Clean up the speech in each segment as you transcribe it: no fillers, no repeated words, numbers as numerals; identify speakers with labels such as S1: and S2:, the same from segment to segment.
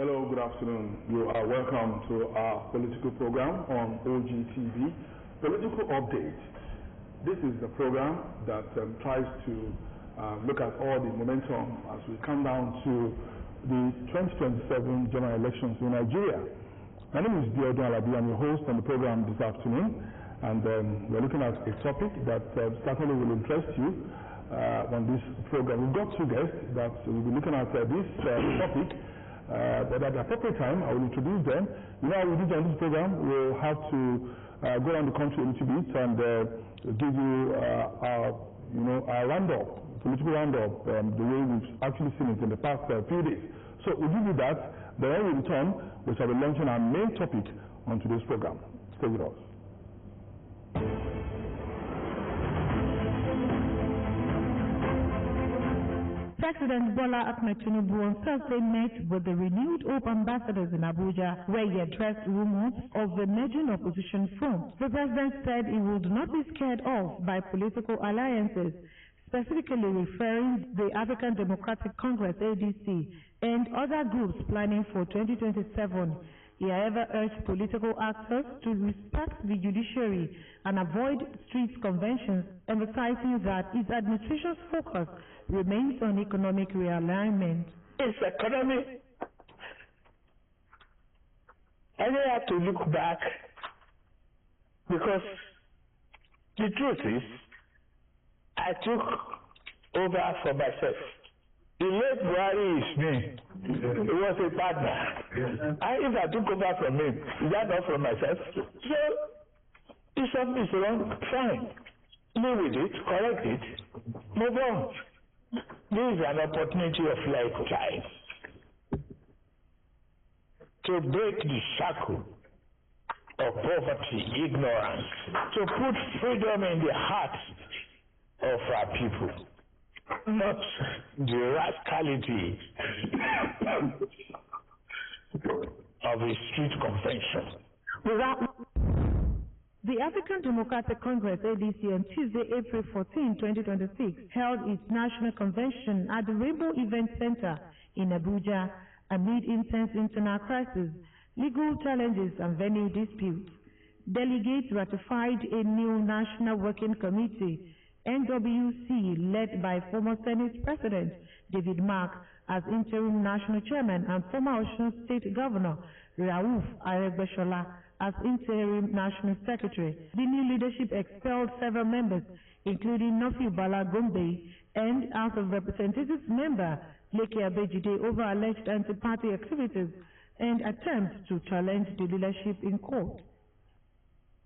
S1: Hello, good afternoon. You are welcome to our political program on OGTV, Political Update. This is the program that tries to look at all the momentum as we come down to the 2027 general elections in Nigeria. My name is Biodun Alabi. I'm your host on the program this afternoon, and we're looking at a topic that certainly will interest you on this program. We've got two guests that will be looking at this topic. But at the appropriate time, I will introduce them. You know how we do on this program? We'll have to go around the country a little bit and give you our roundup, political roundup, the way we've actually seen it in the past few days. So we'll give you that. Then when we return, we shall be launching our main topic on today's program. Stay with us.
S2: President Bola Ahmed Tinubu on Thursday met with the renewed Hope ambassadors in Abuja, where he addressed rumors of the emerging opposition front. The president said he would not be scared off by political alliances, specifically referring the African Democratic Congress (ADC) and other groups planning for 2027. He, however, urged political actors to respect the judiciary and avoid street conventions, emphasizing that his administration's focus remains on economic realignment.
S3: It's economy. I don't have to look back, because the truth is, I took over for myself. The late Buhari is me. He was a partner. If I took over from him, is that not from myself? So, if something is wrong, fine. Live with it, correct it, move on. This is an opportunity of lifetime to break the shackle of poverty, ignorance, to put freedom in the hearts of our people. Not the rascality of a street convention.
S2: The African Democratic Congress (ADC) on Tuesday, April 14, 2026, held its national convention at the Rainbow Event Center in Abuja amid intense internal crisis, legal challenges, and venue disputes. Delegates ratified a new National Working Committee (NWC) led by former Senate President David Mark as interim national chairman and former Osun State Governor Rauf Aregbesola as interim national secretary. The new leadership expelled several members, including Nofi Bala Gombe and House of Representatives member Leke Abejide, over alleged anti-party activities and attempts to challenge the leadership in court.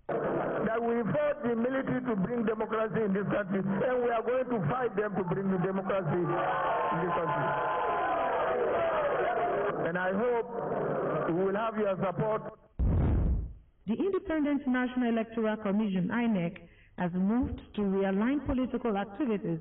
S4: That we fought the military to bring democracy in this country, and we are going to fight them to bring the democracy in this country. And I hope we will have your support.
S2: The Independent National Electoral Commission (INEC) has moved to realign political activities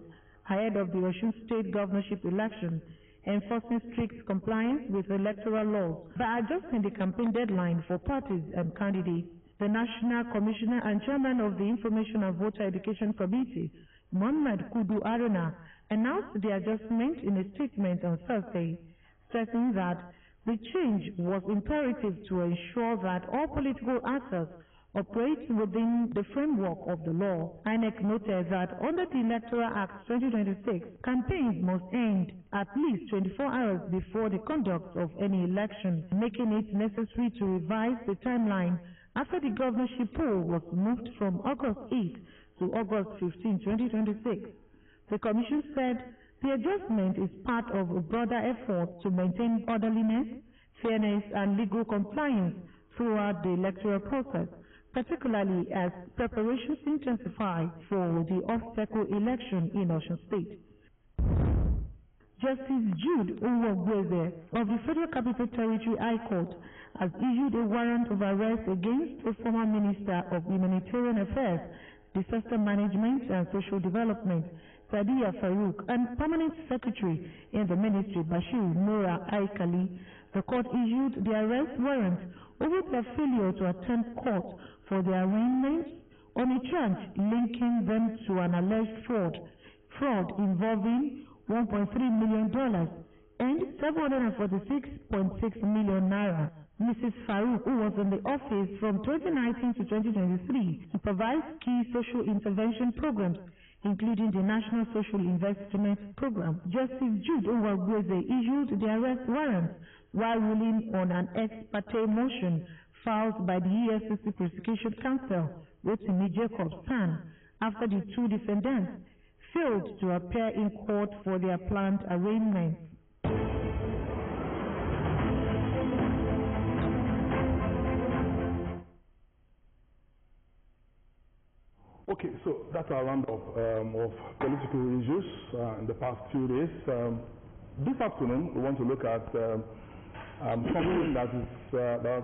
S2: ahead of the Osun State governorship election, enforcing strict compliance with electoral laws by adjusting the campaign deadline for parties and candidates. The National Commissioner and Chairman of the Information and Voter Education Committee, Mohammed Kudu Aruna, announced the adjustment in a statement on Thursday, stressing that the change was imperative to ensure that all political actors operate within the framework of the law. INEC noted that under the Electoral Act 2026, campaigns must end at least 24 hours before the conduct of any election, making it necessary to revise the timeline after the governorship poll was moved from August 8 to August 15, 2026. The Commission said the adjustment is part of a broader effort to maintain orderliness, fairness, and legal compliance throughout the electoral process, particularly as preparations intensify for the off-cycle election in Osun State. Justice Jude Nwogweze of the Federal Capital Territory High Court has issued a warrant of arrest against the former Minister of Humanitarian Affairs, Disaster Management and Social Development, Sadiya Farouk, and Permanent Secretary in the Ministry, Bashir Nura Aikali. The court issued the arrest warrant over their failure to attend court for their arraignment on a charge linking them to an alleged fraud involving $1.3 million and 746.6 million naira. Mrs. Farouk, who was in the office from 2019 to 2023, supervised key social intervention programs, including the National Social Investment Program. Justice Jude Owagweze issued the arrest warrant while ruling on an ex parte motion filed by the EFCC Prosecution Counsel, Rotimi Jacobs Tan, after the two defendants failed to appear in court for their planned arraignment.
S1: Okay, so that's our roundup of political issues in the past few days. This afternoon, we want to look at something that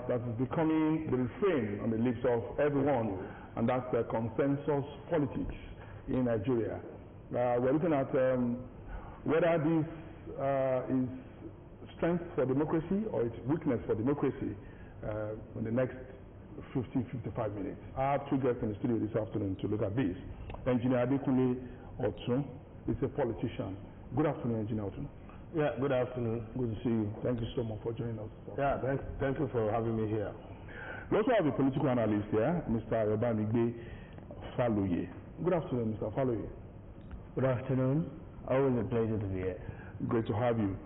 S1: is becoming the refrain on the lips of everyone, and that's the consensus politics in Nigeria. We're looking at whether this is strength for democracy or it's weakness for democracy in the next 50-55 minutes. I have two guests in the studio this afternoon to look at this. Engineer Adekunle Otun is a politician. Good afternoon, Engineer Otun.
S5: Yeah, good afternoon. Good to see you.
S1: Thank you so much for joining us.
S5: Yeah, thank you for having me here.
S1: We also have a political analyst here, Mr. Yobanigbe Faloye. Good afternoon, Mr. Faloye.
S6: Good afternoon. Always a pleasure to be here.
S1: Great to have you.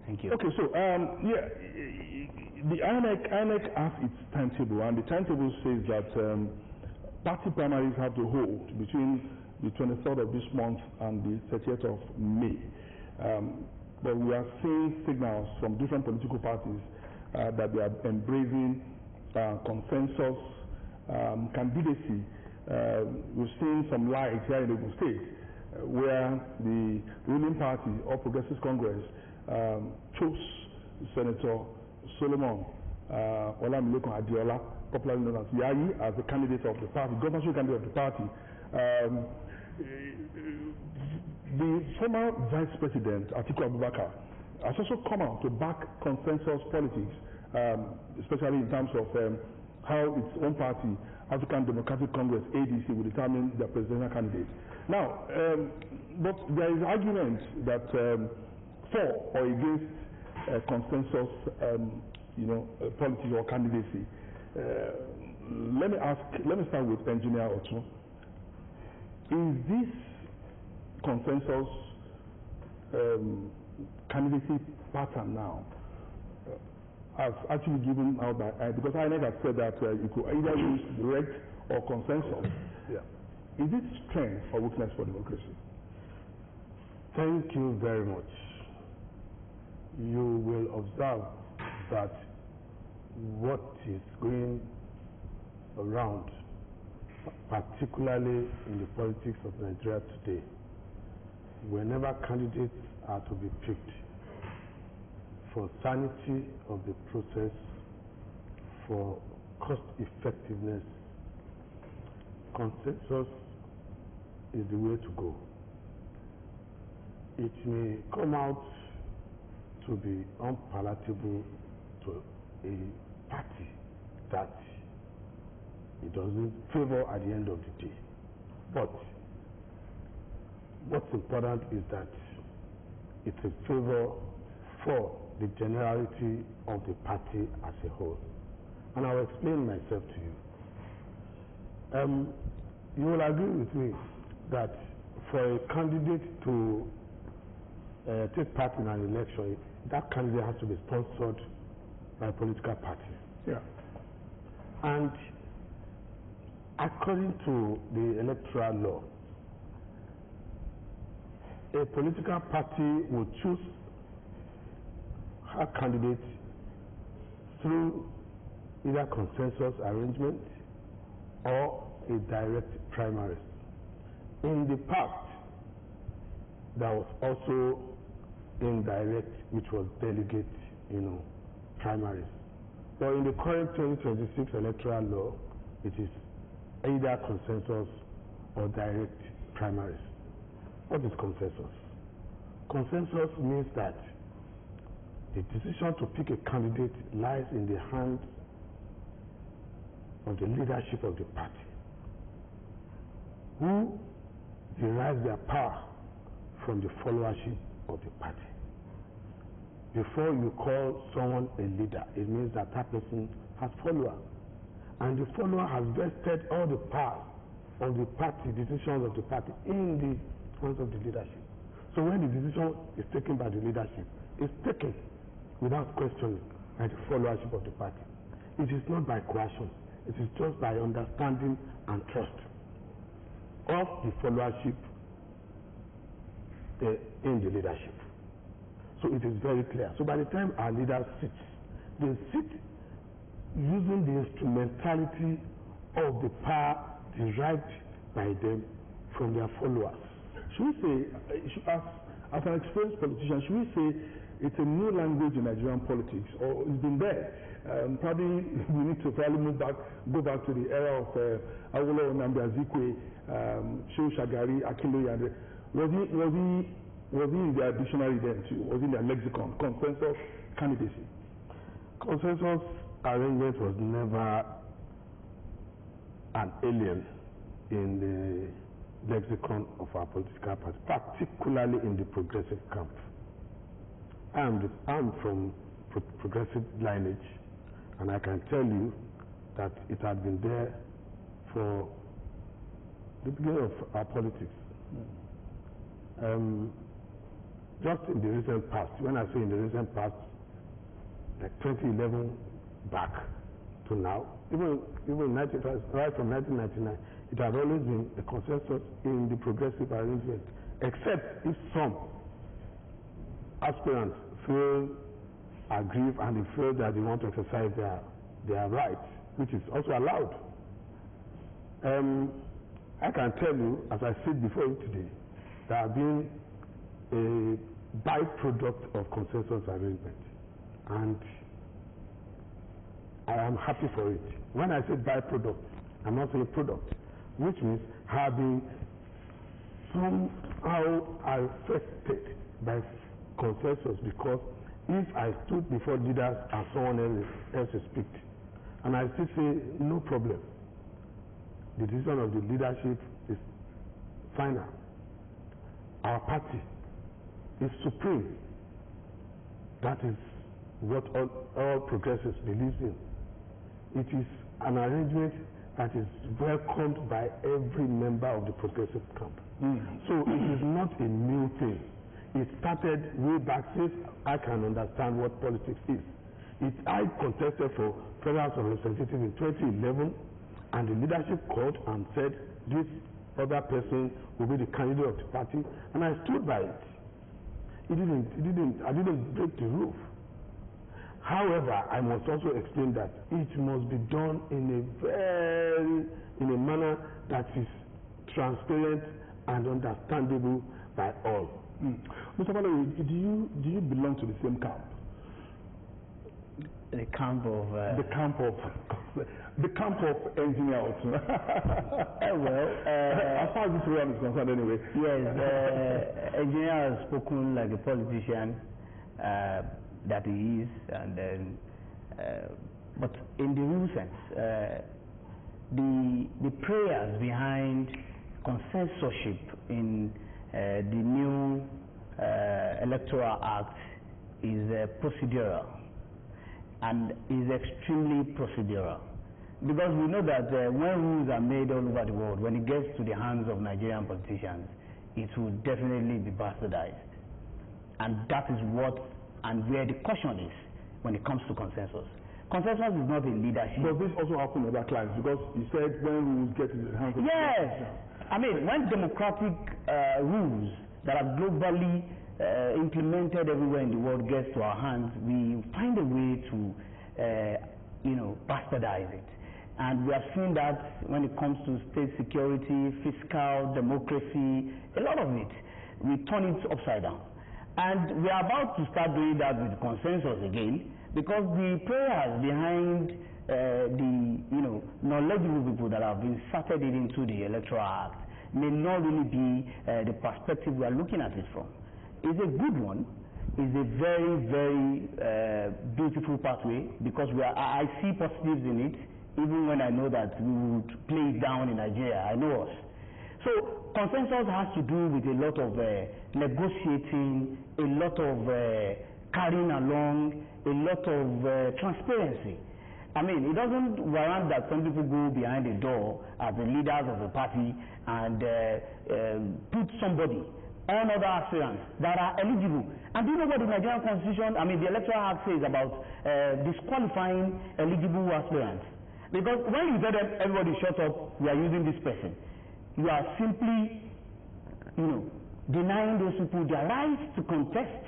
S6: Thank you.
S1: Okay, so the INEC has its timetable, and the timetable says that party primaries have to hold between the 23rd of this month and the 30th of May. But we are seeing signals from different political parties that they are embracing consensus candidacy. We've seen some light here in Ogun State, where the ruling party, All Progressives Congress, chose Senator Solomon Olamilekan Adeola, popularly known as Yayi, as the candidate of the party, governorship candidate of the party. The former Vice President, Atiku Abubakar, has also come out to back consensus politics, especially in terms of how its own party, African Democratic Congress, ADC, will determine their presidential candidate. Now, but there is argument that for or against consensus, politics or candidacy. Let me start with Engineer Otun. Is this consensus candidacy pattern now has actually given out by because INEC has said that you could either use direct or consensus. Yeah. Is it strength or weakness for democracy?
S5: Thank you very much. You will observe that what is going around, particularly in the politics of Nigeria today, whenever candidates are to be picked, for sanity of the process, for cost effectiveness, consensus is the way to go. It may come out to be unpalatable to a party that it doesn't favor at the end of the day. But what's important is that it's a favor for the generality of the party as a whole. And I'll explain myself to you. You will agree with me that for a candidate to take part in an election, that candidate has to be sponsored by a political party.
S1: Yeah.
S5: And according to the electoral law, a political party will choose her candidate through either consensus arrangement or a direct primary. In the past, there was also indirect, which was delegate, primaries. But in the current 2026 electoral law, it is either consensus or direct primaries. What is consensus? Consensus means that the decision to pick a candidate lies in the hands of the leadership of the party, who derive their power from the followership of the party. before you call someone a leader, it means that that person has followers. And the follower has vested all the power of the party, decisions of the party, in the hands of the leadership. So when the decision is taken by the leadership, it's taken without questioning by the followership of the party. It is not by coercion. It is just by understanding and trust of the followership in the leadership. So it is very clear. So by the time our leaders sit, they sit using the instrumentality of the power derived by them from their followers.
S1: Should we say, as an experienced politician, should we say it's a new language in Nigerian politics, or it's been there? Probably we need to go back to the era of Awolowo, Nnamdi Azikiwe, Shehu Shagari, Akinloye. Was he in their dictionary then too? Was he in their lexicon? Consensus candidacy.
S5: Consensus arrangement was never an alien in the lexicon of our political party, particularly in the progressive camp. I'm from progressive lineage, and I can tell you that it had been there for the beginning of our politics. Just in the recent past, when I say in the recent past, like 2011 back to now, even right from 1999, it had always been a consensus in the progressive arrangement, except if some aspirants feel aggrieved and they feel that they want to exercise their rights, which is also allowed. I can tell you, as I sit before you today, there have been a byproduct of consensus arrangement, and I am happy for it. When I say byproduct, I'm not saying product, which means having somehow affected by consensus, because if I stood before leaders and someone else speak, and I still say no problem, the decision of the leadership is final. Our party is supreme. That is what all progressives believe in. It is an arrangement that is welcomed by every member of the progressive camp. So it is not a new thing. It started way back since I can understand what politics is. I contested for Federal House of Representatives in 2011, and the leadership called and said this other person will be the candidate of the party, and I stood by it. I didn't break the roof. However, I must also explain that it must be done in a manner that is transparent and understandable by all.
S1: Mr. Malawi, do you belong to the same camp?
S6: The camp of
S1: the camp of engineers. As far as this program is concerned, anyway.
S6: Yes, engineer has spoken like a politician that he is, and then, but in the real sense, the prayers behind consensusship in the new Electoral Act is procedural, and is extremely procedural, because we know that when rules are made all over the world, when it gets to the hands of Nigerian politicians, it will definitely be bastardized, and that is what and where the caution is when it comes to consensus. Consensus is not a leadership.
S1: Does this also happen in other clients? Because you said when rules get to the hands of
S6: yes, I mean, when democratic rules that are globally implemented everywhere in the world gets to our hands, we find a way to, bastardize it. And we have seen that when it comes to state security, fiscal democracy, a lot of it, we turn it upside down. And we are about to start doing that with consensus again, because the prayers behind the knowledgeable people that have inserted it into the Electoral Act may not really be the perspective we are looking at it from. It's a good one. It's a very, very beautiful pathway, because I see positives in it, even when I know that we would play it down in Nigeria. I know us. So consensus has to do with a lot of negotiating, a lot of carrying along a lot of transparency. I mean, it doesn't warrant that some people go behind the door as the leaders of the party and put somebody on other aspirants that are eligible. And do you know what the Nigerian Constitution, I mean the Electoral Act says about disqualifying eligible aspirants? Because when you tell them, everybody shut up, we are using this person, you are simply, denying those people their rights to contest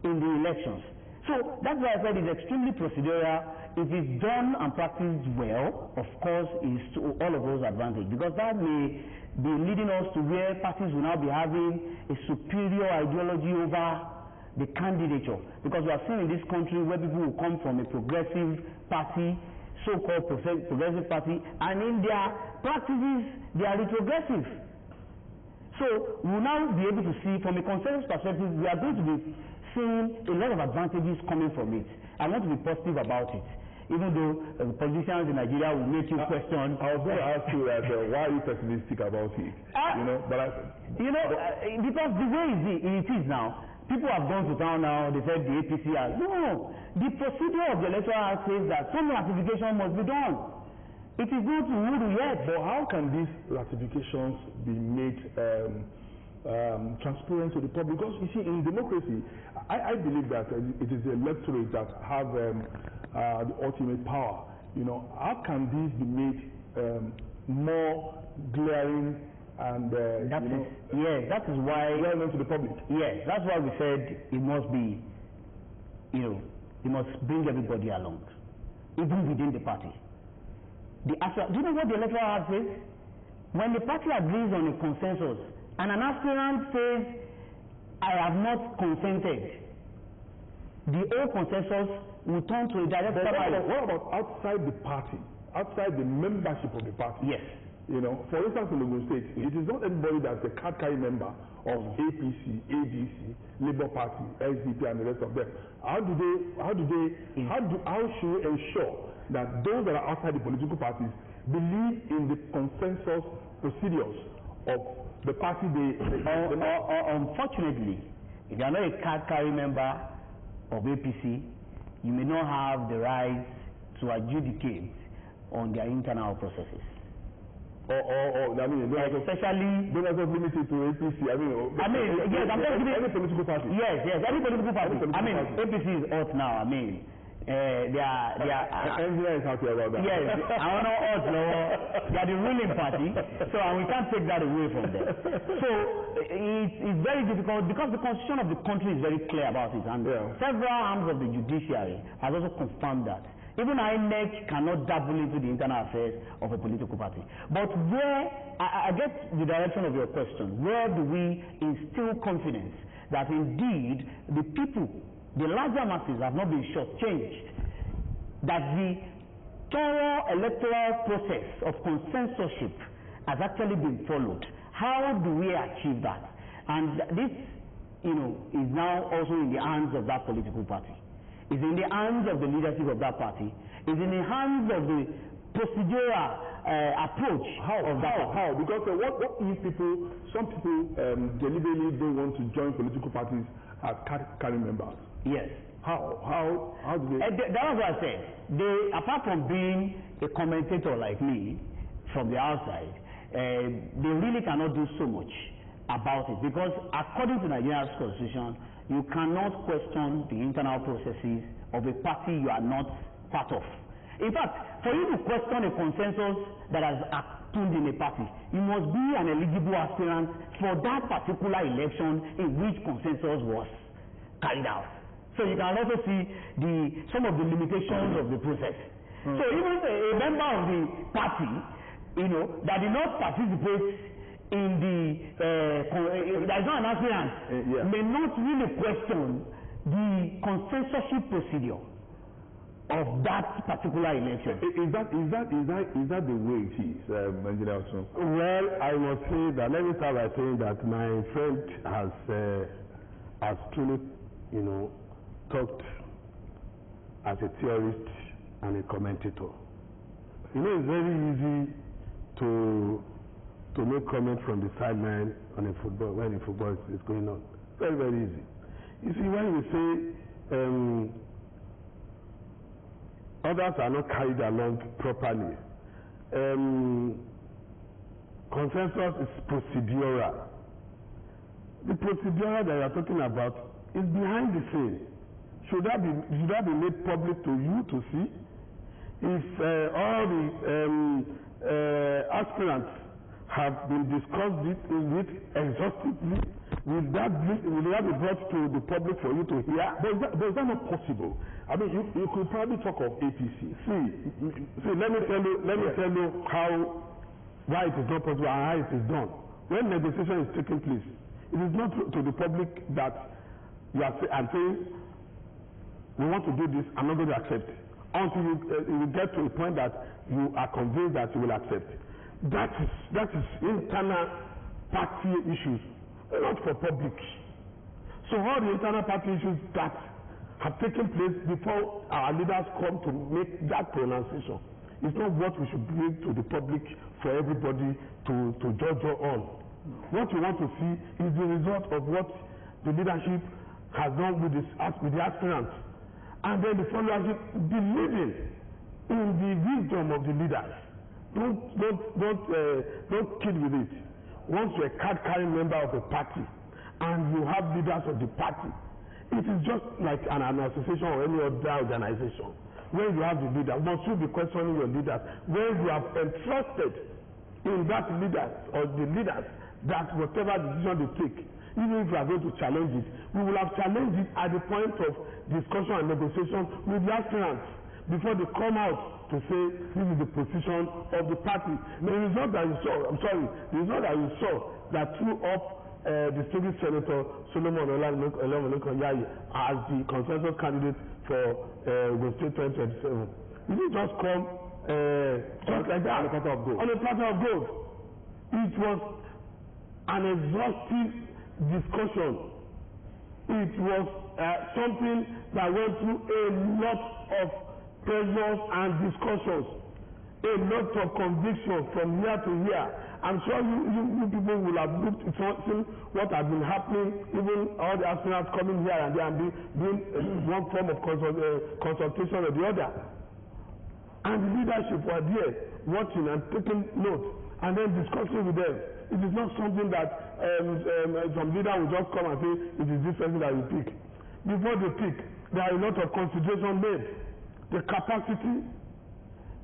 S6: in the elections. So that's why I said it's extremely procedural. If it's done and practiced well, of course, it's to all of us advantage, because that may be leading us to where parties will now be having a superior ideology over the candidature. Because we are seeing in this country where people will come from a progressive party, so-called progressive party, and in their practices, they are retrogressive. So we'll now be able to see, from a consensus perspective, we are going to be seeing a lot of advantages coming from it. I want to be positive about it, even though politicians in Nigeria will make you question.
S1: I was going to ask you that why are you pessimistic about it?
S6: Because the way it is now, people have gone to town now. They said the APC has the procedure of the Electoral Act says that some ratification must be done. It is not ruled yet.
S1: But how can these ratifications be made transparent to the public? Because you see, in democracy, I believe that it is the electorate that have the ultimate power. How can these be made more glaring and
S6: that is why
S1: well known to the public?
S6: Yes, that's why we said it must be, it must bring everybody along, even within the party. Do you know what the Electoral Act says? When the party agrees on a consensus and an aspirant says, I have not consented, the whole consensus will turn to a direct primary.
S1: What about outside the party, outside the membership of the party?
S6: Yes.
S1: For instance, in Ogun State, it is not everybody that's a card-carrying member of APC, ADC, Labour Party, SDP, and the rest of them. How should we ensure that those that are outside the political parties believe in the consensus procedures of the party
S6: unfortunately, if you are not a card-carrying member of APC, you may not have the right to adjudicate on their internal processes.
S1: Especially those are limited to APC.
S6: yes, I'm talking
S1: any political party.
S6: Yes, any political party. APC is out now. They are
S1: NVI is happy about that.
S6: Yes, I don't know us, they are the ruling party, so we can't take that away from them. So it's very difficult because the constitution of the country is very clear about it, and several arms of the judiciary have also confirmed that. Even INEC cannot dabble into the internal affairs of a political party. But where, I get the direction of your question, where do we instill confidence that indeed the people, the larger masses, have not been shortchanged, that the thorough electoral process of consensusship has actually been followed? How do we achieve that? And this, is now also in the hands of that political party. It's in the hands of the leadership of that party. It's in the hands of the procedural approach of that party.
S1: How? Because what if some people deliberately don't want to join political parties as card-carrying members?
S6: Yes.
S1: How do they?
S6: That was what I said. They, apart from being a commentator like me from the outside, they really cannot do so much about it, because according to Nigeria's constitution, you cannot question the internal processes of a party you are not part of. In fact, for you to question a consensus that has happened in a party, you must be an eligible aspirant for that particular election in which consensus was carried out. So you can also see some of the limitations of the process. So even a member of the party, that did not participate in there is not an aspirant, may not really question the consensusship procedure of that particular election.
S1: Is that the way it is, Engineer Osun?
S5: Well, I must say that, let me start by saying that my friend has truly, talked as a theorist and a commentator. It's very easy to make comment from the sideline on a football when the football is going on. Very, very easy. You see, when you say others are not carried along properly, consensus is procedural. The procedural that you are talking about is behind the scene. Should that be made public to you to see? If all the aspirants have been discussed with exhaustively, will that be brought to the public for you to hear?
S1: But is that not possible? I mean, you could probably talk of APC.
S5: See, let me tell you why it is not possible and how it is done. When negotiation is taking place, it is not to the public that you are saying, we want to do this, I'm not going to accept. Until you get to a point that you are convinced that you will accept. That is internal party issues, not for public. So all the internal party issues that have taken place before our leaders come to make that pronunciation, it's not what we should bring to the public for everybody to judge on. What you want to see is the result of what the leadership has done with the aspirants, and then the followership believing in the wisdom of the leaders. Don't kid with it. Once you're a card-carrying member of a party and you have leaders of the party, it is just like an association or any other organization. When you have the leaders, must you be questioning your leaders? When you have entrusted in that leader or the leaders that whatever decision they take, even if we are going to challenge it, we will have challenged it at the point of discussion and negotiation with the aspirants before they come out to say this is the position of the party. The result that you saw, that threw up distinguished Senator Solomon Olaniyan as the consensus candidate for Ogun State 2027. It didn't just come just like that on a platter of gold. It was an exhaustive discussion. It was something that went through a lot of pressures and discussions, a lot of conviction from year to year. I'm sure you people will have looked at what has been happening, even all the aspirants coming here and there and doing one form of consultation or the other. And the leadership were there watching and taking notes and then discussing with them. It is not something that some leader will just come and say, it is this person that you pick. Before they pick, there are a lot of consideration made. The capacity,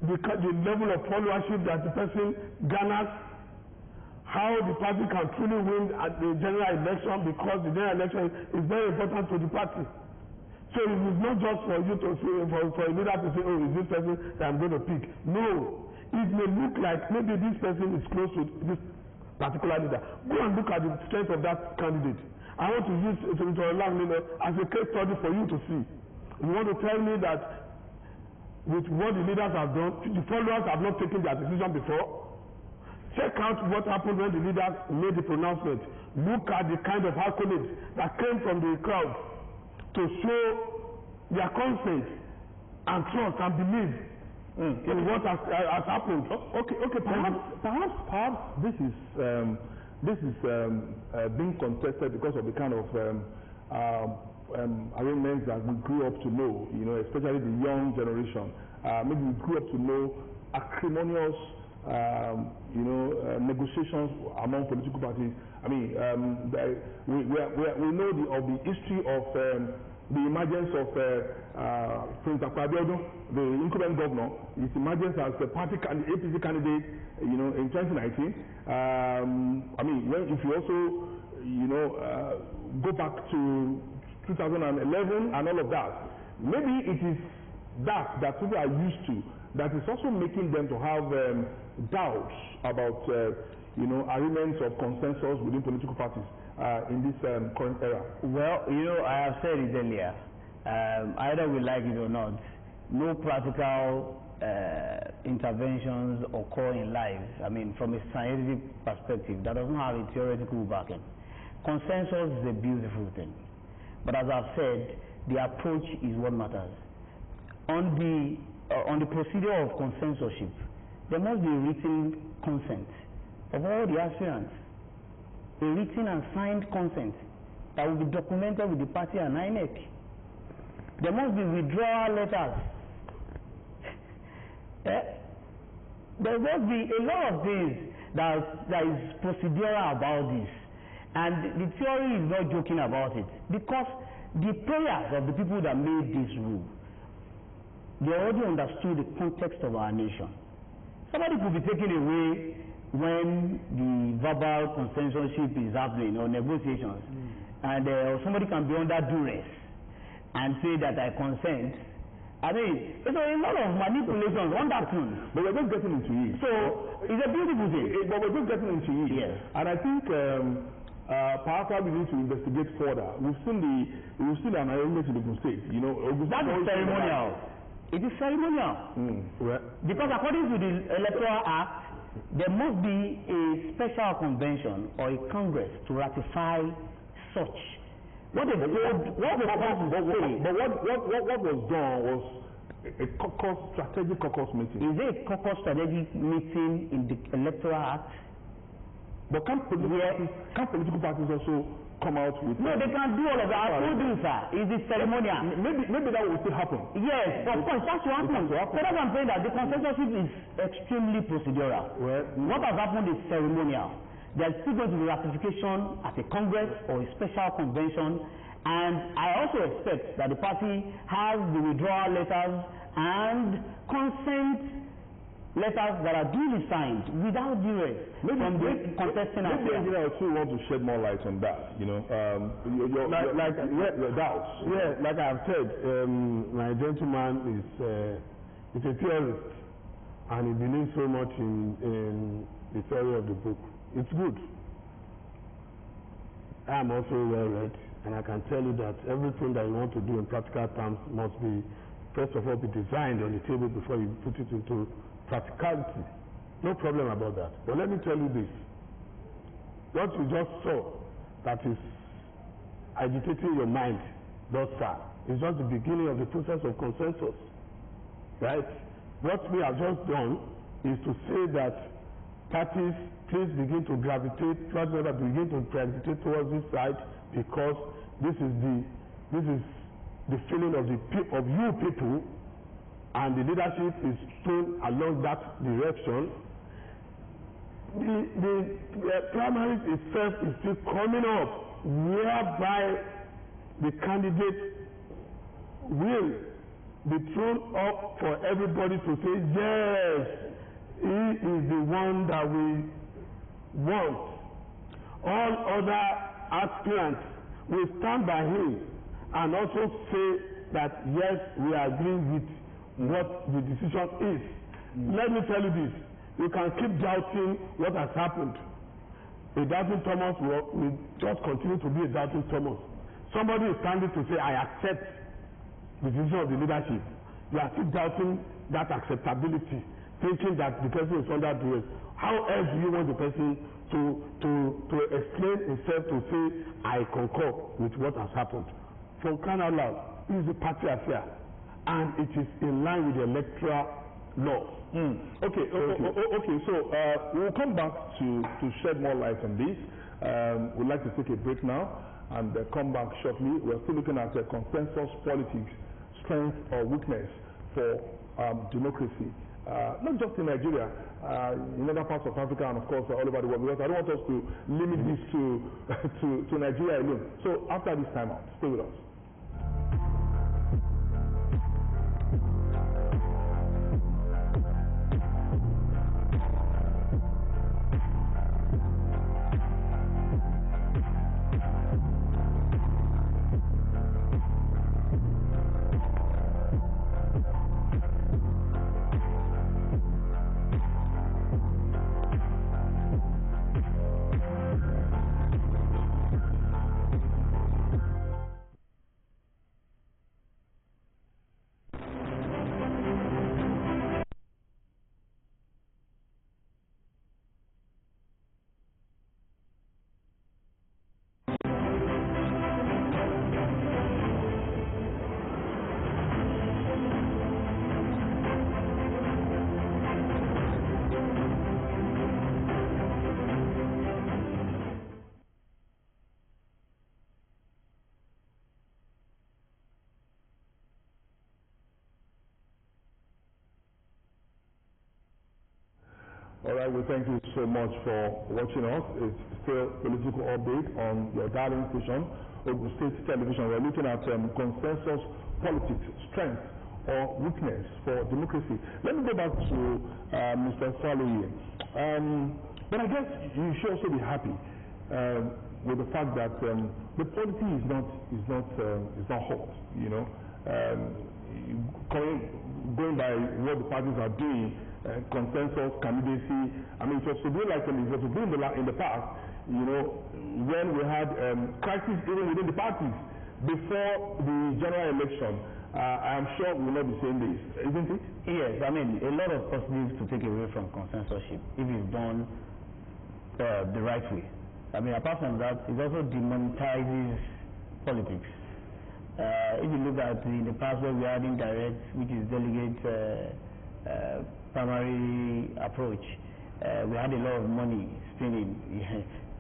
S5: the level of followership that the person garners, how the party can truly win at the general election, because the general election is very important to the party. So it is not just for you to say, for a leader to say, oh, is this person that I'm going to pick? No. It may look like maybe this person is close to this particular leader. Go and look at the strength of that candidate. I want to use Senator Olaniyan as a case study for you to see. You want to tell me that with what the leaders have done, the followers have not taken their decision before? Check out what happened when the leaders made the pronouncement. Look at the kind of accolades that came from the crowd to show their consent and trust and belief in what has happened.
S1: Okay. Perhaps this is being contested because of the kind of arrangements that we grew up to know. Especially the young generation. Maybe we grew up to know acrimonious, negotiations among political parties. I mean, we know of the history of the emergence of Prince Akpabio, the incumbent governor, his emergence as a party APC candidate, in 2019. I mean, if you also, go back to 2011 and all of that, maybe it is that people are used to that is also making them to have doubts about, arrangements of consensus within political parties in this current era.
S6: Well, I have said it earlier. Either we like it or not, no practical interventions occur in life. I mean, from a scientific perspective, that doesn't have a theoretical backing. Consensus is a beautiful thing, but as I've said, the approach is what matters. On the procedure of consensorship, there must be a written consent of all the aspirants, a written and signed consent that will be documented with the party and INEC. There must be withdrawal letters. There must be a lot of things that is procedural about this. And the theory is not joking about it. Because the prayers of the people that made this rule, they already understood the context of our nation. Somebody could be taken away when the verbal consensorship is happening or negotiations, and somebody can be under duress and say that I consent. I mean, there's a lot of manipulations on that tune.
S1: But we're just getting into it.
S6: So it's a beautiful thing.
S1: But we're just getting into it.
S6: Yes.
S1: And I think perhaps we need to investigate further. We've seen an arrangement in Ogun State. You know,
S6: that is ceremonial. It is ceremonial.
S1: Well,
S6: because according to the Electoral Act, there must be a special convention or a congress to ratify such. What was done was a strategic caucus meeting. Is it a caucus strategic meeting in the Electoral Act?
S1: But can political parties also come out with?
S6: No, they can do all of that. I told you, sir. Is it ceremonial?
S1: Maybe that will still happen.
S6: Yes, of course, that's what happens. So that's what I'm saying, that the consensus is extremely procedural.
S1: Well,
S6: what has happened is ceremonial. There's still going to be ratification at a congress or a special convention, and I also expect that the party has the withdrawal letters and consent letters that are duly signed without duress from the contesting.
S1: Maybe engineer also want to shed more light on that. You know, your doubts.
S5: Yeah, like I've said, my gentleman is a theorist, and he believes so much in the theory of the book. It's good. I am also well read, and I can tell you that everything that you want to do in practical terms must be, first of all, be designed on the table before you put it into practicality. No problem about that. But let me tell you this. What you just saw that is agitating your mind thus far is just the beginning of the process of consensus. Right? What we have just done is to say that parties, please begin to gravitate towards this side, because this is the feeling of you people, and the leadership is thrown along that direction. The primaries itself is still coming up, whereby the candidate will be thrown up for everybody to say, yes, he is the one that we want. All other aspirants will stand by him and also say that yes, we agree with what the decision is. Let me tell you this, you can keep doubting what has happened. A doubting Thomas will just continue to be a doubting Thomas. Somebody is standing to say, I accept the decision of the leadership. You are still doubting that acceptability, thinking that the person is under duress. How else do you want the person to explain himself to say, I concur with what has happened? For crying out loud, it is a party affair, and it is in line with the electoral law.
S1: Okay, so we'll come back to shed more light on this. We'd like to take a break now and come back shortly. We're still looking at consensus politics, strength or weakness for democracy. Not just in Nigeria, in other parts of Africa, and of course all over the world, because I don't want us to limit this to Nigeria alone. So after this time out, stay with us. All right, we thank you so much for watching us. It's still political update on your darling station, Ogun State Television. We're looking at consensus politics, strength or weakness for democracy. Let me go back to Mr. Saloye. But I guess you should also be happy with the fact that the polity is not hot. You know, going by what the parties are doing. Consensus, candidacy. I mean, it was to be like it was to be in the past, you know, when we had crisis even within the parties before the general election. I am sure we will not be saying this, isn't it?
S6: Yes, I mean, a lot of positives to take away from consensusship if it's done the right way. I mean, apart from that, it also demonetizes politics. If you look at in the past where we had indirect, which is delegate primary approach, we had a lot of money spending.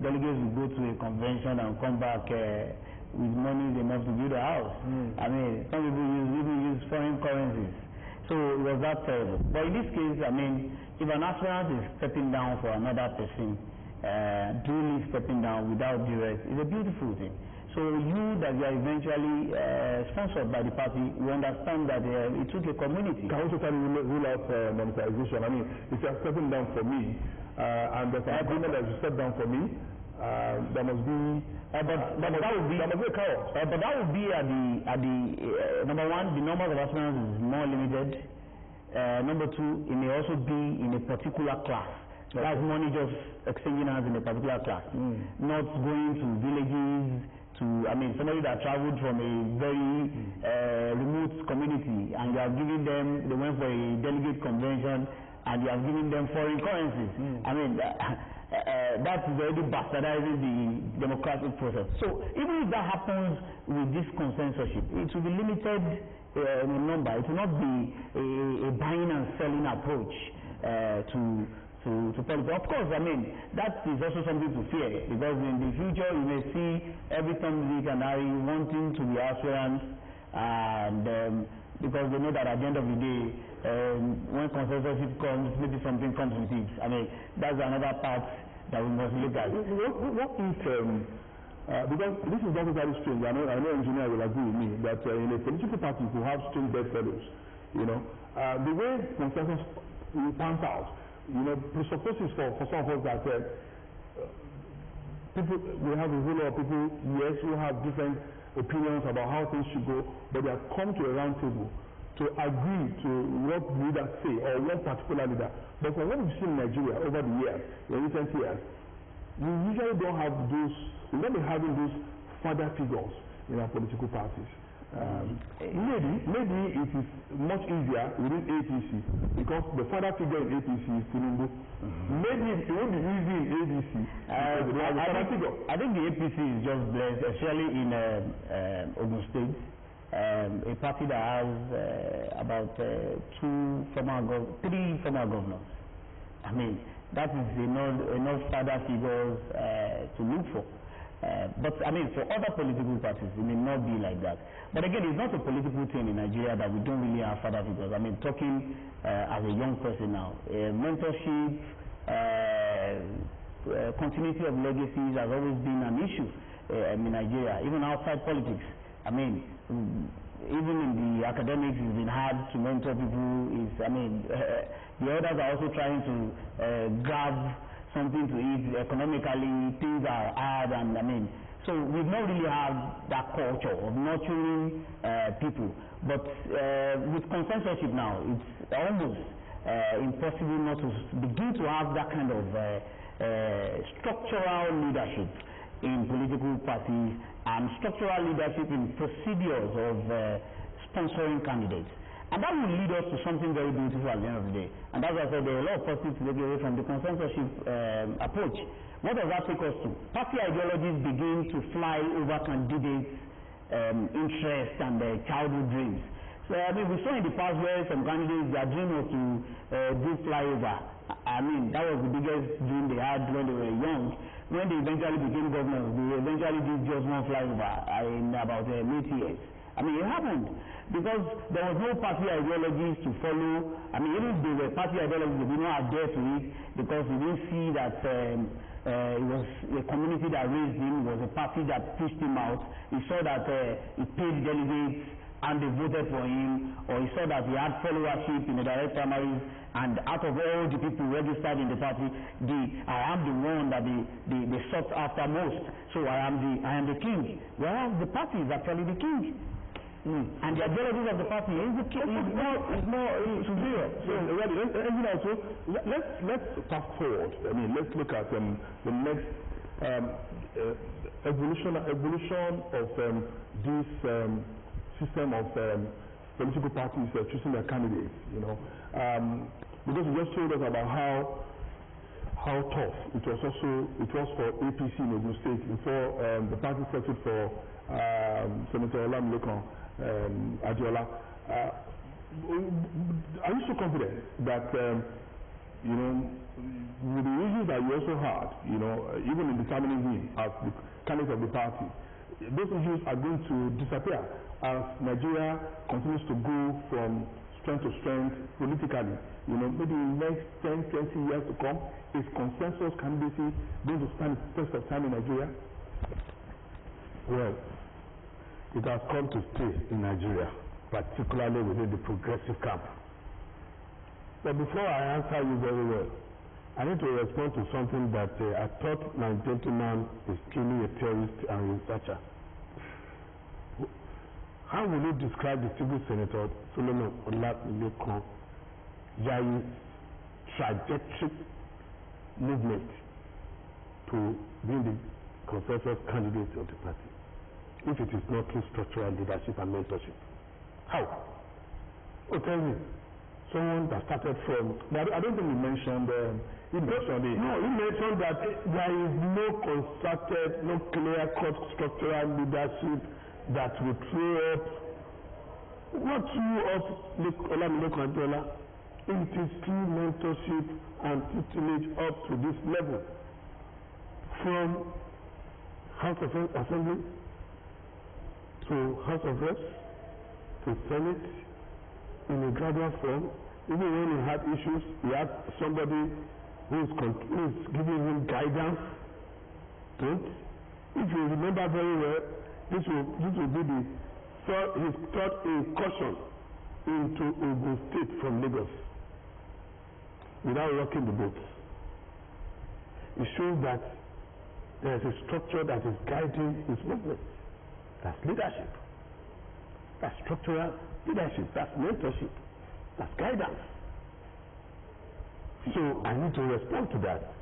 S6: Delegates would go to a convention and come back with money enough to build a house. I mean, some people even use foreign currencies. So it was that terrible. But in this case, I mean, if an aspirant is stepping down for another person, duly stepping down without duress, it's a beautiful thing. So you that you are eventually sponsored by the party, you understand that it took a community.
S1: Can also rule out monetization. I mean, if you are stepping down for me, and there's an agreement that you step down for me, there must be. That would be a chaos.
S6: But that would be at the number one, the number of aspirants is more limited. Number two, it may also be in a particular class. That's money just exchanging hands in a particular class, not going to villages. I mean, somebody that traveled from a very remote community, and you are giving them, they went for a delegate convention, and you are giving them foreign currencies. I mean, that's already bastardizing the democratic process. So even if that happens with this consensusship, it will be limited in number. It will not be a buying and selling approach to politics. Of course, I mean, that is also something to fear, because in the future you may see every Tom, Dick and Harry wanting to be aspirants, and because they know that at the end of the day, when consensus comes, maybe something comes with it. I mean, that's another part that we must look at.
S1: What if, because this is not very strange, I know engineer will agree with me, that in a political party who have strange bedfellows, you know, the way consensus pans out, you know, presupposes for some of us that people, we have a whole lot of people, yes, who have different opinions about how things should go, but they have come to a round table to agree to what leaders say, or one particular leader. But from what we've seen in Nigeria over the years, in recent years, we usually don't have those, we're not having those father figures in our political parties. Maybe it is much easier within APC, because the father figure in APC is Tinubu. Maybe it won't be easy in ADC.
S6: I think the APC is just blessed, especially in Ogun State, a party that has about 3 former governors. I mean, that is enough father figures to look for. But I mean, for other political parties, it may not be like that. But again, it's not a political thing in Nigeria that we don't really have father figures. I mean, talking as a young person now, mentorship, continuity of legacies has always been an issue in Nigeria, even outside politics. I mean, even in the academics, it's been hard to mentor people. The others are also trying to grab something to eat. Economically, things are hard, and I mean, so we've not really had that culture of nurturing people. But with consensusship now, it's almost impossible not to begin to have that kind of structural leadership in political parties and structural leadership in procedures of sponsoring candidates. And that will lead us to something very beautiful at the end of the day. And that's why I said there are a lot of positives to take away from the consensusship approach. What does that take us to? Party ideologies begin to fly over candidates' interests and their childhood dreams. So I mean, we saw in the past where some candidates, their dream was to do flyover. I mean, that was the biggest dream they had when they were young. When they eventually became governors, they eventually did just one flyover in about 8 years. I mean, it happened. because there was no party ideologies to follow. I mean, even if there were party ideologies, they did not adhere to it because we didn't see that it was a community that raised him, was a party that pushed him out. He saw that he paid delegates and they voted for him, or he saw that he had followership in the direct primaries, and out of all the people registered in the party, I am the one that they sought after most. So I am the king. Whereas the party is actually the king. And the ideologies of the party is the king. Is more superior.
S1: So let's fast forward. I mean, let's look at the next evolution of this system of political parties choosing their candidates. You know, because you just told us about how tough it was for APC in Ogun State before the party settled for Senator Olamilekan Adiola. Are you so confident that you know, with the issues that you also had, you know, even in determining him as the candidate of the party, those issues are going to disappear as Nigeria continues to go from strength to strength politically? You know, maybe in the next 10, 20 years to come, is consensus candidacy going to stand the test of time in Nigeria?
S5: Well, it has come to stay in Nigeria, particularly within the progressive camp. But before I answer you very well, I need to respond to something that I thought my gentleman is truly a theorist and researcher. How will you describe the civil senator Solomon Olamilekan Yayi's trajectory movement to being the consensus candidate of the party, if it is not through structural leadership and mentorship? How? Oh, tell me. Someone that started from...
S1: I don't think he mentioned he mentioned that
S5: there is no concerted, no clear-cut structural leadership that will throw up, what threw up Olamilekan Adiola. It is through mentorship and tutelage up to this level, from House of Assembly to House of Reps to Senate, in a gradual form. Even when he had issues, he had somebody who is giving him guidance. If you remember very well, this will be his third incursion into Ogun State from Lagos without rocking the boat. It shows that there is a structure that is guiding his movement. That's leadership. That's structural leadership. That's mentorship. That's guidance. So I need to respond to that.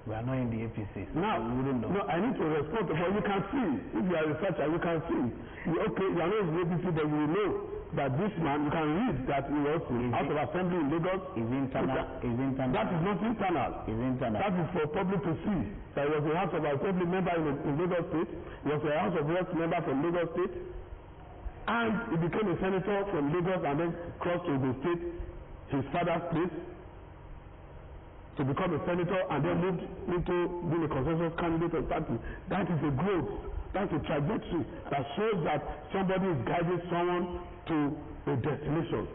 S6: We are not in the APC.
S5: Now, no, I need to respond to what you can see. If you are a researcher, you can see. You are not in the APC, but you know that this man, you can read that he was House of Assembly in Lagos.
S6: Is internal.
S5: That is not internal.
S6: Is internal.
S5: That is for public to see. That he was a House of Assembly member in Lagos State. He was a House of Reps member from Lagos State. And he became a senator from Lagos and then crossed to the state, his father's place, to become a senator and then moved into being a consensus candidate of the party. That is a growth. That's a trajectory that shows that somebody is guiding someone to a destination.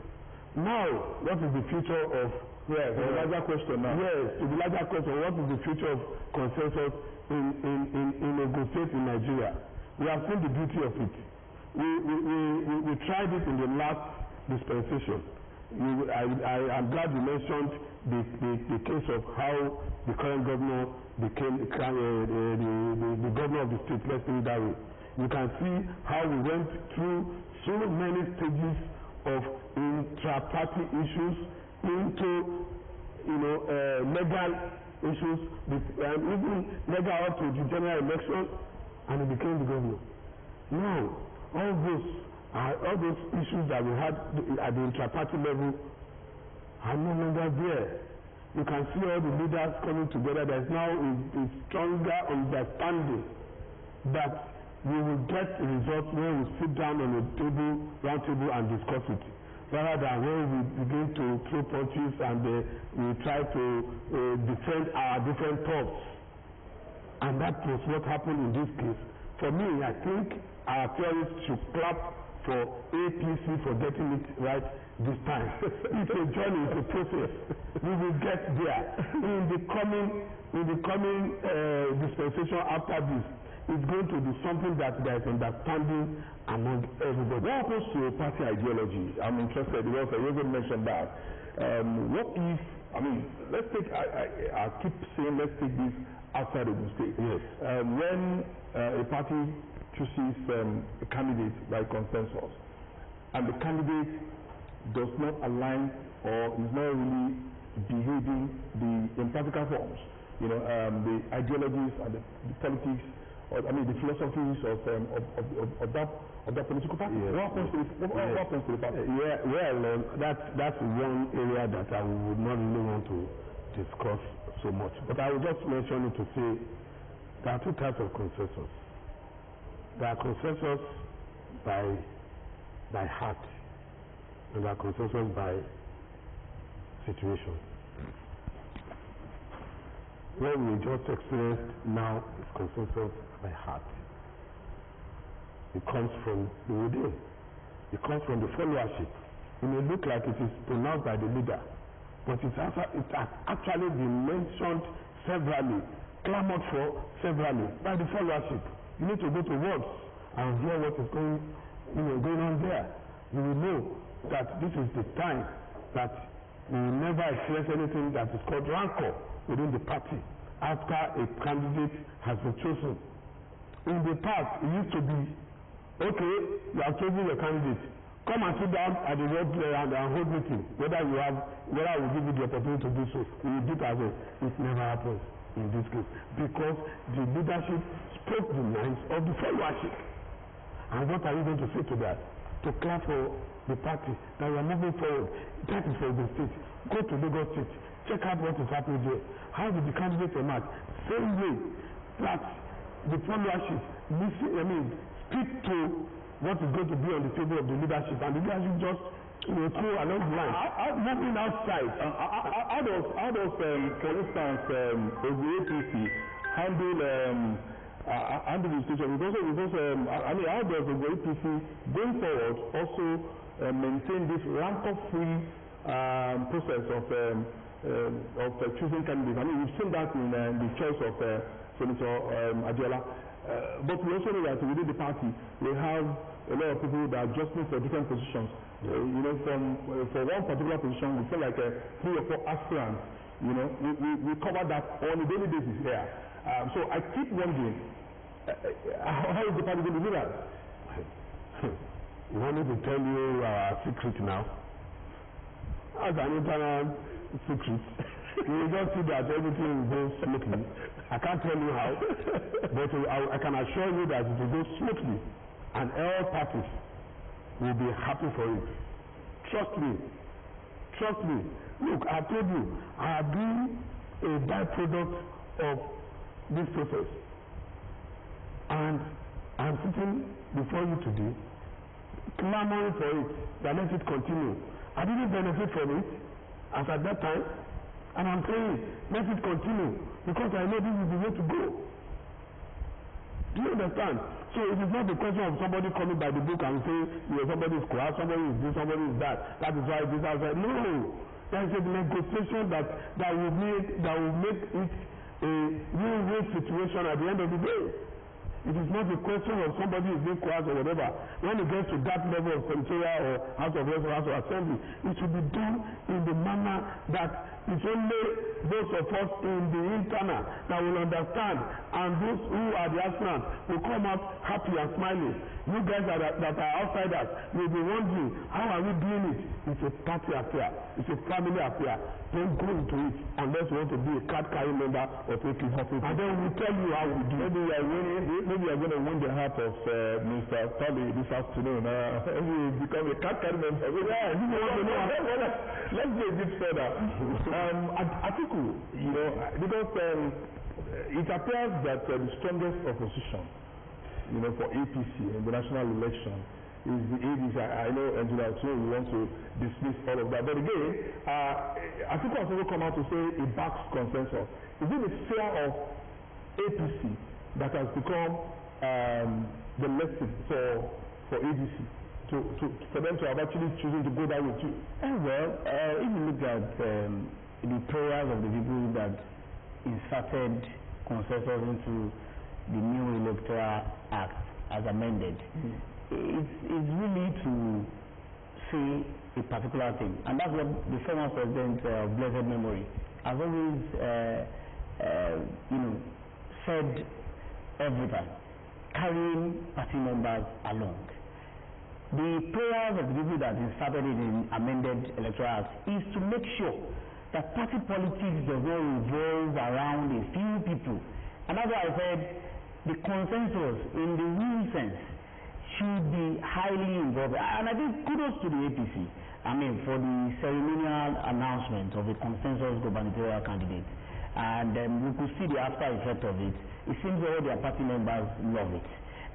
S5: Now, what is the future of...
S1: Yes, the larger question now.
S5: Yes, the larger question, what is the future of consensus in Ogun State in Nigeria? We have seen the beauty of it. We tried it in the last dispensation. I'm glad you mentioned the case of how the current governor became the governor of the state. Let's say that way. You can see how we went through so many stages of intra-party issues into legal issues, even legal up to the general election, and he became the governor. Now, all those issues that we had at the intra-party level are no longer there. You can see all the leaders coming together. There is now a stronger understanding that we will get results when we sit down on a round table and discuss it, rather than when we begin to throw punches and we try to defend our different thoughts. And that was what happened in this case. For me, I think our theorists should clap for APC for getting it right this time. It's a journey, it's a process. We will get there. In the coming dispensation after this, it's going to be something that there is understanding among everybody.
S1: What happens to party ideology? I'm interested because you also mentioned that. What if, I mean, let's take, I keep saying let's take this outside of the state.
S5: Yes.
S1: When a party chooses a candidate by consensus, and the candidate does not align or is not really behaving in practical forms, you know, the ideologies and the politics, or I mean the philosophies of that political party.
S5: Yes.
S1: What happens to the party?
S5: That's one area that I would not really want to discuss so much. But I will just mention it to say there are two types of consensus. There are consensus by heart, and there are consensus by situation. What we just experienced now is consensus by heart. It comes from the within. It comes from the followership. It may look like it is pronounced by the leader, but it has actually been mentioned severally, clamored for severally by the followership. You need to go to words and hear what is going on there. You will know that this is the time that we will never experience anything that is called rancor within the party after a candidate has been chosen. In the past, it used to be, okay, you have chosen your candidate. Come and sit down at the road and hold meeting. Whether I will give you the opportunity to do so. We will do it as well. It never happens in this case because the leadership spoke the minds of the followership. And what are you going to say to that? To clap for the party that we are moving forward. That is for the state. Go to Lagos State. Check out what is happening there. How did the candidate emerge? Same way that the followership speak to what is going to be on the table of the leadership, and the leadership just throw along the line. Moving outside.
S1: How does for instance, the APC handle the situation? Because I mean, how does the APC going forward also maintain this rancor-free process of choosing candidates? I mean, we've seen that in the choice of Senator Adiola. But we also know that within the party, we have a lot of people that are just looking for different positions. You know, for one particular position, we feel like 3 or 4 aspirants. You know, we cover that on a daily basis here. So I keep wondering, how is the party going to do that?
S5: You want me to tell you our secret now? As an internal secret, you will just see that everything will go smoothly. I can't tell you how, but I can assure you that it will go smoothly, and all parties will be happy for it. Trust me. Trust me. Look, I told you, I have been a byproduct of this process, and I'm sitting before you today, clamoring for it, that let it continue. I didn't benefit from it as at that time, and I'm saying let it continue because I know this is the way to go. Do you understand? So it is not the question of somebody coming by the book and saying, somebody is corrupt, somebody is this, somebody is that. That is why this, that is why. No, there is a negotiation that will make it a win-win situation at the end of the day. It is not a question of somebody is being coerced or whatever. When it gets to that level of senatorial or House of Reps or House of Assembly, it should be done in the manner that it's only those of us in the internal that will understand, and those who are the aspirants will come out happy and smiling. You guys that are outsiders will be wondering, how are we doing it? It's a party affair. It's a family affair. Don't go into it unless you want to be a card-carrying member of APC. And then we'll tell you how we do.
S1: Maybe you are going to win the heart of Mr. Tully this afternoon. Maybe you become a card-carrying member. Yeah, you want to know. Let's go a bit further. Atiku, because it appears that the strongest opposition, for APC in the national election is the ADC. I know Engineer Otuo wants to dismiss all of that, but again, Atiku has also come out to say it backs consensus. Is it the fear of APC that has become the lesson for ADC? for them to have actually chosen to go that way too?
S6: If you look at the prayers of the people that inserted consensus into the new electoral act as amended, it's really to say a particular thing, and that's what the former president of blessed memory has always said every time, carrying party members along. The prayers of the people that inserted it in amended electoral act is to make sure that party politics does not revolve around a few people. And that's why I said the consensus in the real sense should be highly involved. And I think kudos to the APC, for the ceremonial announcement of a consensus gubernatorial candidate. And we could see the after effect of it. It seems all their party members love it.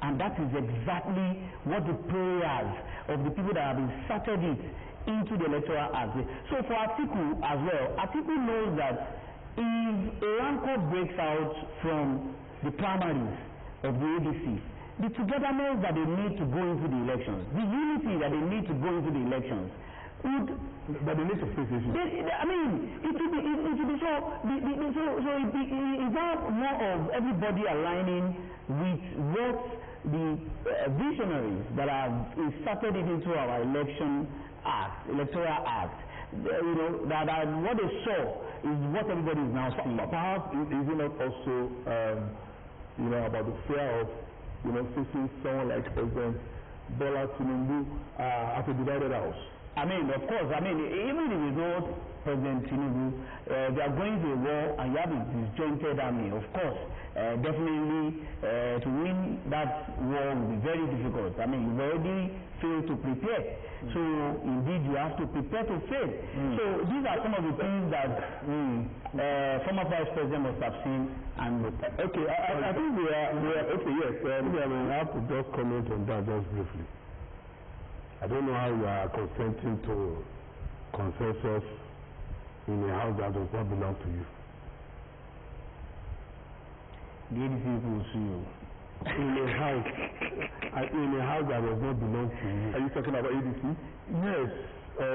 S6: And that is exactly what the prayers of the people that have inserted it into the electoral act. So for Atiku as well, Atiku knows that if a rancor breaks out from the primaries of the ADC, the togetherness that they need to go into the elections, the unity that they need to go into the elections,
S1: but they need to face issues.
S6: It will be so. It's not more of everybody aligning with what the visionaries that have inserted it into our electoral act, that what they saw is what everybody is now seeing.
S1: Perhaps is it not also, about the fear of, facing someone like President Bola Tinubu at a divided house?
S6: Of course, even if you know President Tinubu, they are going to a war and you have a disjointed army. Of course, definitely to win that war will be very difficult. You've already failed to prepare. So indeed you have to prepare to fail. So these are some of the things that former Vice President must have seen. And
S5: okay, I think we are okay. Yes, I have to just comment on that just briefly. I don't know how you are consenting to consensus in a house that does not belong to you.
S6: The ADC will sue you.
S5: In a house that does not belong to you.
S1: Are you talking about ADC?
S5: Yes,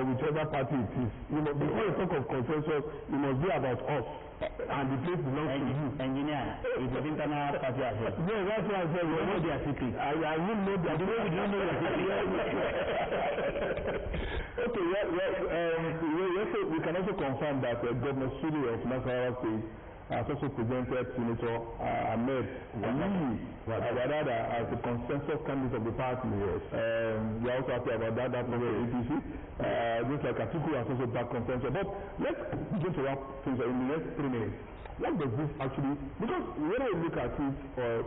S5: whichever party it is. Before you talk of consensus, it must be about us. And the place belongs to you.
S6: Engineer, it is internal party as well.
S5: No, that's why I said we know their secret. I will know their secret. We don't know their secret.
S1: Okay, we can also confirm that Governor Sudi of Nasarawa State has also presented Senator Ahmed Wadada as a consensus candidate of the party. Yes. We are also happy about that. That's not APC. Just like Atiku has also backed consensus. But let's begin to wrap things up in the next 3 minutes. What does this actually, because whether you look at it or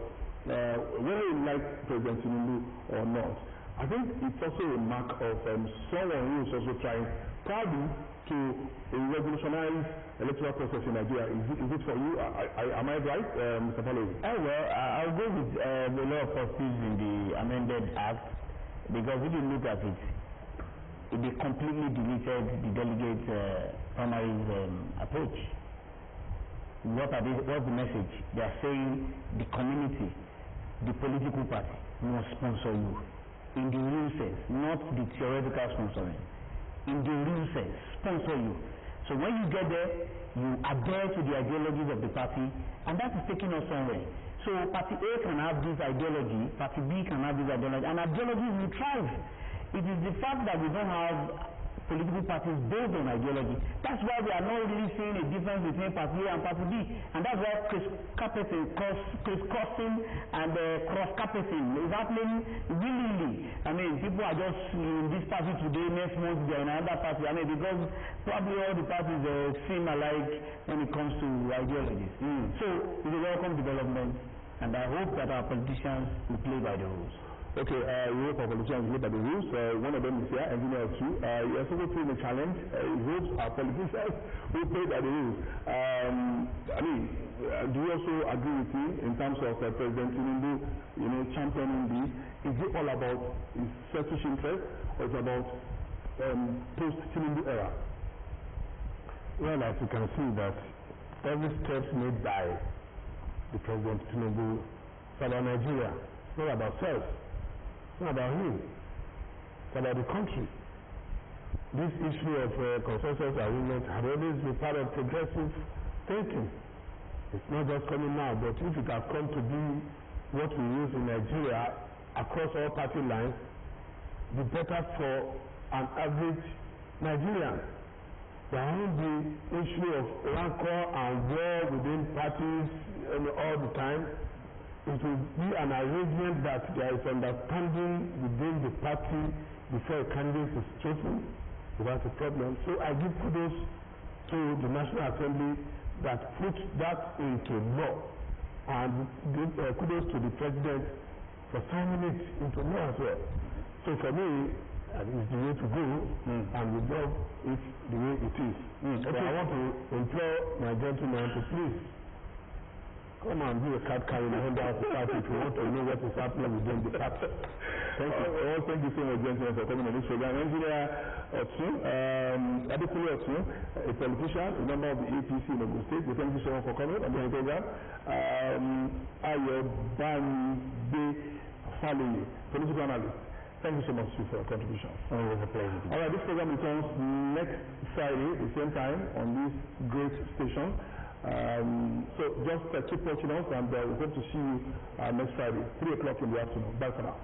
S1: whether you like President Tinubu or not, I think it's also a mark of someone who is also trying probably to revolutionize electoral process in Nigeria. Is it for you? Am I right, Mr. Palo?
S6: I'll go with the law of positives in the amended act, because if you look at it, they completely deleted the delegate primaries approach. What's the message? They are saying the community, the political party must sponsor you in the real sense, not the theoretical sponsoring. In the real sense, sponsor you. So when you get there, you adhere to the ideologies of the party, and that is taking us somewhere. So party A can have this ideology, party B can have this ideology, and ideologies will thrive. It is the fact that we don't have political parties based on ideology. That's why we are not really seeing a difference between party A and party B, and that's why crisscrossing and cross-carpeting is happening willingly. People are just in this party today, next month they are in another party. Because probably all the parties seem alike when it comes to ideologies. So it's a welcome development, and I hope that our politicians will play by the rules.
S1: Okay, we hope our politicians will play by the rules. One of them is here, Engineer 2. He has also played the challenge. He hopes our politicians will play by the rules. Do you also agree with me in terms of President Tinubu, championing this? Is it all about his selfish interest, or is it about post-Tinubu era?
S5: Well, as you can see that every step made by the President Tinubu is about Nigeria, it's not about self, it's not about him. It's about the country. This issue of consensus agreement had always been part of progressive thinking. It's not just coming now, but if it has come to be what we use in Nigeria across all party lines, the better for an average Nigerian. There won't be issue of rancor and war within parties all the time. It will be an arrangement that there is understanding within the party before a candidate is chosen without a problem. So I give kudos to the National Assembly that put that into law, and give kudos to the President for signing it into law as well. So for me, it's the way to go, and we love it the way it is. Okay. So I want to implore my gentlemen to please come and do a card carrying member of the party if you want to know what is happening within the party.
S1: Thank you. Thank you so much, gentlemen, for coming on this program. Engineer Otun, Adekule Otun, a politician, a member of the APC in Ogun State. We thank you so much for coming on the program. Ayo Bande Faleye, political analyst. Thank you so much for your contribution.
S6: Always a pleasure.
S1: All right, this program returns next Friday, the same time, on this great station. So just keep watching us, and we hope to see you next Friday, 3 o'clock in the afternoon. Bye for now.